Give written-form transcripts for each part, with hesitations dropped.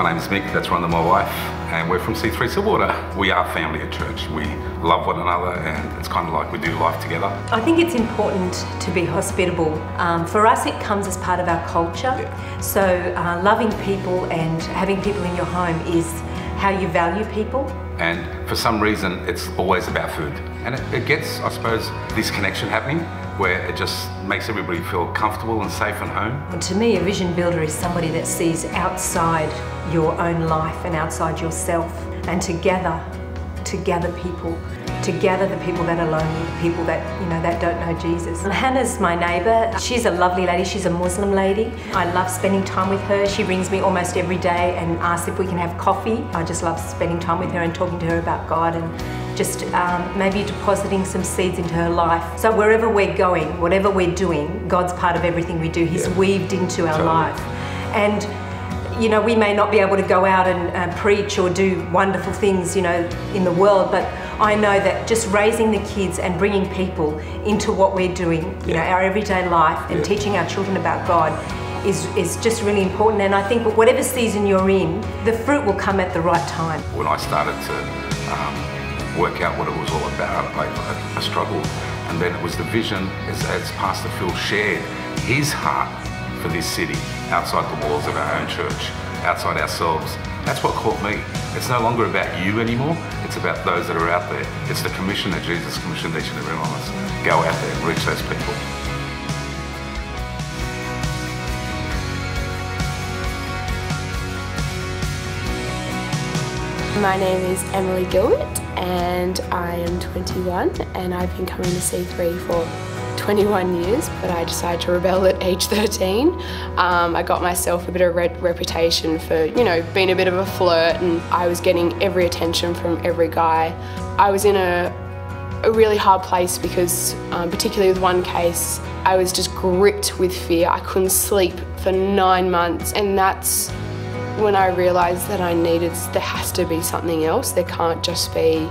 My name is Mick, that's Rhonda, my wife, and we're from C3 Silverwater. We are family at church. We love one another, and it's kind of like we do life together. I think it's important to be hospitable. For us, it comes as part of our culture. Yeah. So loving people and having people in your home is how you value people. And for some reason, it's always about food. And it gets, I suppose, this connection happening where it just makes everybody feel comfortable and safe and home. And to me, a vision builder is somebody that sees outside your own life and outside yourself, and to gather people, to gather the people that are lonely, the people that, that don't know Jesus. Hannah's my neighbour. She's a lovely lady. She's a Muslim lady. I love spending time with her. She rings me almost every day and asks if we can have coffee. I just love spending time with her and talking to her about God, and just maybe depositing some seeds into her life. So wherever we're going, whatever we're doing, God's part of everything we do. He's weaved into our life. And we may not be able to go out and preach or do wonderful things, in the world, but I know that just raising the kids and bringing people into what we're doing, our everyday life, and teaching our children about God is just really important. And I think whatever season you're in, the fruit will come at the right time. When I started to work out what it was all about, I struggled. And then it was the vision, as Pastor Phil shared, his heart for this city, outside the walls of our own church, outside ourselves. That's what caught me. It's no longer about you anymore, it's about those that are out there. It's the commission that Jesus commissioned each and every one of us. Go out there and reach those people. My name is Emily Gilbert and I am 21, and I've been coming to C3 for 21 years, but I decided to rebel at age 13. I got myself a bit of a reputation for, being a bit of a flirt, and I was getting every attention from every guy. I was in a really hard place because, particularly with one case, I was just gripped with fear. I couldn't sleep for 9 months, and that's when I realised that there has to be something else. There can't just be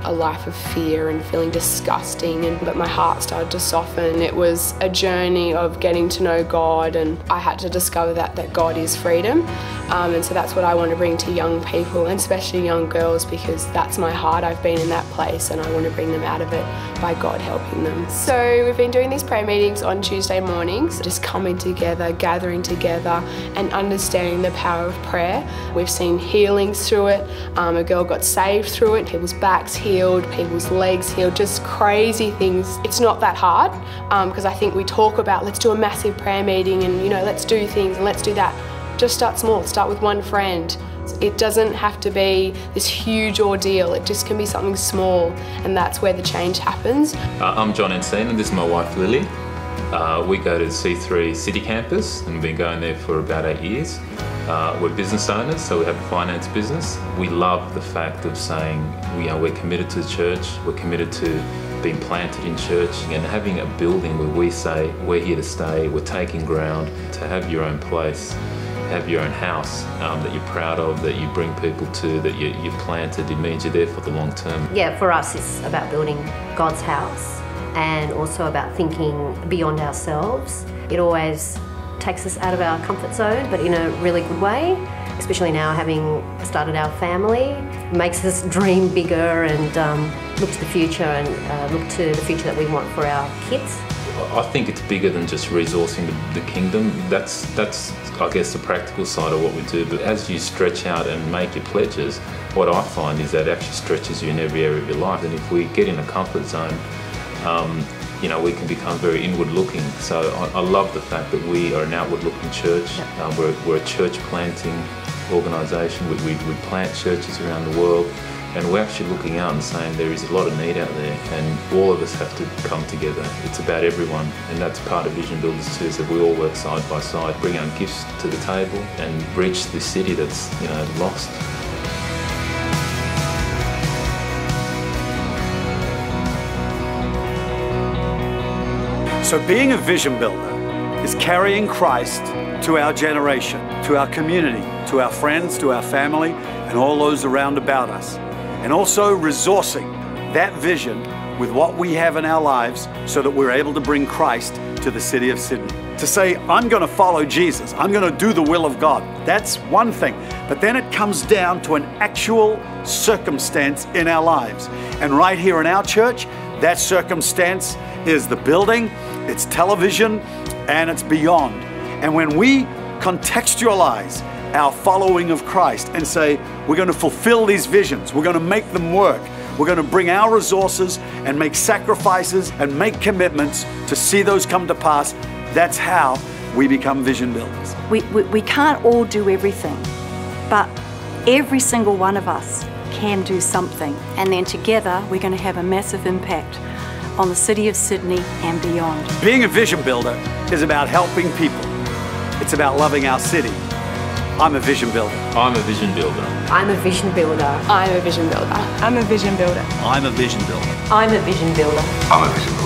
a life of fear and feeling disgusting, but my heart started to soften. It was a journey of getting to know God, and I had to discover that God is freedom. And so that's what I want to bring to young people, and especially young girls, because that's my heart. I've been in that place and I want to bring them out of it by God helping them. So we've been doing these prayer meetings on Tuesday mornings, just coming together, gathering together and understanding the power of prayer. We've seen healings through it. A girl got saved through it, people's backs healed, people's legs healed, just crazy things. It's not that hard, because I think we talk about, let's do a massive prayer meeting and let's do things and let's do that. Just start small, start with one friend. It doesn't have to be this huge ordeal, it just can be something small, and that's where the change happens. I'm John Ensine and this is my wife Lily. We go to C3 City Campus and we've been going there for about 8 years. We're business owners, so we have a finance business. We love the fact of saying we're committed to the church, we're committed to being planted in church, and having a building where we say we're here to stay, we're taking ground. To have your own place, have your own house that you're proud of, that you bring people to, that you're planted, it means you're there for the long term. Yeah, for us it's about building God's house and also about thinking beyond ourselves. It always takes us out of our comfort zone, but in a really good way, especially now having started our family. It makes us dream bigger and look to the future, and look to the future that we want for our kids. I think it's bigger than just resourcing the kingdom. That's I guess the practical side of what we do, but as you stretch out and make your pledges, what I find is that actually stretches you in every area of your life. And if we get in a comfort zone, we can become very inward-looking. So I love the fact that we are an outward-looking church. We're a church planting organisation. We plant churches around the world, and we're actually looking out and saying there is a lot of need out there, and all of us have to come together. It's about everyone, and that's part of Vision Builders too, is that we all work side by side, bring our gifts to the table and reach the city that's lost. So being a vision builder is carrying Christ to our generation, to our community, to our friends, to our family, and all those around about us. And also resourcing that vision with what we have in our lives so that we're able to bring Christ to the city of Sydney. to say, I'm going to follow Jesus, I'm going to do the will of God. That's one thing. But then it comes down to an actual circumstance in our lives. And right here in our church, that circumstance is the building, it's television, and it's beyond. And when we contextualize our following of Christ and say, we're going to fulfill these visions, we're going to make them work, we're going to bring our resources and make sacrifices and make commitments to see those come to pass, that's how we become vision builders. We can't all do everything, but every single one of us can do something. And then together, we're going to have a massive impact on the city of Sydney and beyond. Being a vision builder is about helping people. It's about loving our city. I'm a vision builder. I'm a vision builder. I'm a vision builder. I'm a vision builder. I'm a vision builder. I'm a vision builder. I'm a vision builder. I'm a vision builder.